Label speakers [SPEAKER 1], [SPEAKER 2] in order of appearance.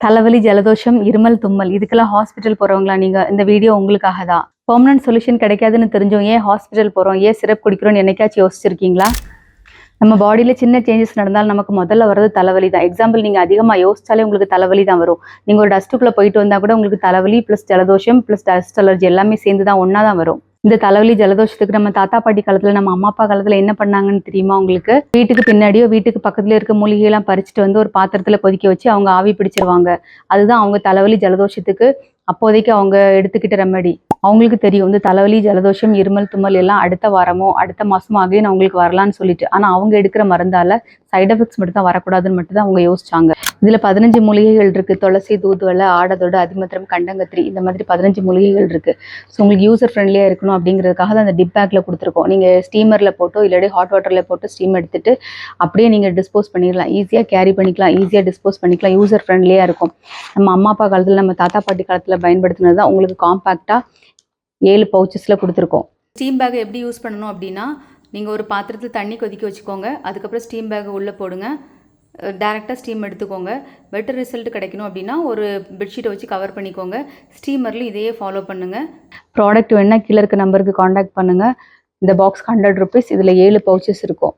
[SPEAKER 1] தலைவலி, ஜலதோஷம், இருமல், தும்மல் இதுக்கெல்லாம் ஹாஸ்பிட்டல் போறவங்களா நீங்க? இந்த வீடியோ உங்களுக்காக தான். பெர்மனன்ட் சொல்யூஷன் கிடைக்காதுன்னு தெரிஞ்சும் ஏன் ஹாஸ்பிட்டல் போறோம்? ஏன் சிரப் குடிக்கிறோம்னு என்னைக்காச்சும் யோசிச்சிருக்கீங்களா? நம்ம பாடியில சின்ன சேஞ்சஸ் நடந்தாலும் நமக்கு முதல்ல வர்றது தலைவலி தான். எக்ஸாம்பிள் நீங்க அதிகமா யோசிச்சாலே உங்களுக்கு தலைவலி தான் வரும். நீங்க ஒரு டஸ்ட்டுக்குள்ள போயிட்டு வந்தா கூட உங்களுக்கு தலைவலி பிளஸ் ஜலதோஷம் பிளஸ் டஸ்ட் அலர்ஜி எல்லாமே சேர்ந்து தான் ஒண்ணா தான் வரும். இந்த தலைவலி ஜலதோஷத்துக்கு நம்ம தாத்தா பாட்டி காலத்துல நம்ம அம்மா அப்பா காலத்துல என்ன பண்ணாங்கன்னு தெரியுமா உங்களுக்கு? வீட்டுக்கு பின்னாடியோ வீட்டுக்கு பக்கத்துல இருக்க மூலிகையெல்லாம் பறிச்சுட்டு வந்து ஒரு பாத்திரத்துல கொதிக்க வச்சு அவங்க ஆவி பிடிச்சிருவாங்க. அதுதான் அவங்க தலைவலி ஜலதோஷத்துக்கு அப்போதைக்கு அவங்க எடுத்துக்கிட்ட ரெமெடி. அவங்களுக்கு தெரியும் இந்த தலைவலி ஜலதோஷம் இருமல் தும்மல் எல்லாம் அடுத்த வாரமோ அடுத்த மாசமோ அகைன் அவங்களுக்கு வரலான்னு சொல்லிட்டு. ஆனா அவங்க எடுக்கிற மருந்தால சைட் எஃபெக்ட்ஸ் மட்டும் தான் வரக்கூடாதுன்னு மட்டும் தான் அவங்க யோசிச்சாங்க. இதுல 15 மூலிகைகள் இருக்கு. துளசி, தூதுவளை, ஆடதொடு, அதிமதுரம், கண்டங்கத்திரி இந்த மாதிரி 15 மூலிகைகள் இருக்கு. ஸோ உங்களுக்கு யூசர் ஃப்ரெண்ட்லியா இருக்கணும் அப்படிங்கிறதுக்காக தான் அந்த டிப் பேக்ல கொடுத்துருக்கோம். நீங்க ஸ்டீமர்ல போட்டோ இல்லாட்டி ஹாட் வாட்டர்ல போட்டு ஸ்டீம் எடுத்துட்டு அப்படியே நீங்க டிஸ்போஸ் பண்ணிடலாம். ஈஸியா கேரி பண்ணிக்கலாம், ஈஸியா டிஸ்போஸ் பண்ணிக்கலாம், யூசர் ஃப்ரெண்ட்லியா இருக்கும். நம்ம அம்மா அப்பா காலத்துல நம்ம தாத்தா பாட்டி காலத்துல பயன்படுத்தினது தான் உங்களுக்கு காம்பாக்டா 7 பவுச்சஸ்ல கொடுத்துருக்கோம். ஸ்டீம் பேக்கை எப்படி யூஸ் பண்ணணும் அப்படின்னா, நீங்கள் ஒரு பாத்திரத்தில் தண்ணி கொதிக்க வச்சுக்கோங்க. அதுக்கப்புறம் ஸ்டீம் பேக்கை உள்ளே போடுங்க. டேரெக்டாக ஸ்டீம் எடுத்துக்கோங்க. பெட்டர் ரிசல்ட் கிடைக்கணும் அப்படின்னா ஒரு பெட்ஷீட்டை வச்சு கவர் பண்ணிக்கோங்க. ஸ்டீமரில் இதையே ஃபாலோ பண்ணுங்கள். ப்ராடக்ட் வேணால் கீழே இருக்க நம்பருக்கு காண்டாக்ட் பண்ணுங்கள். இந்த பாக்ஸ் 100 rupees. இதில் 7 பவுச்சஸ் இருக்கும்.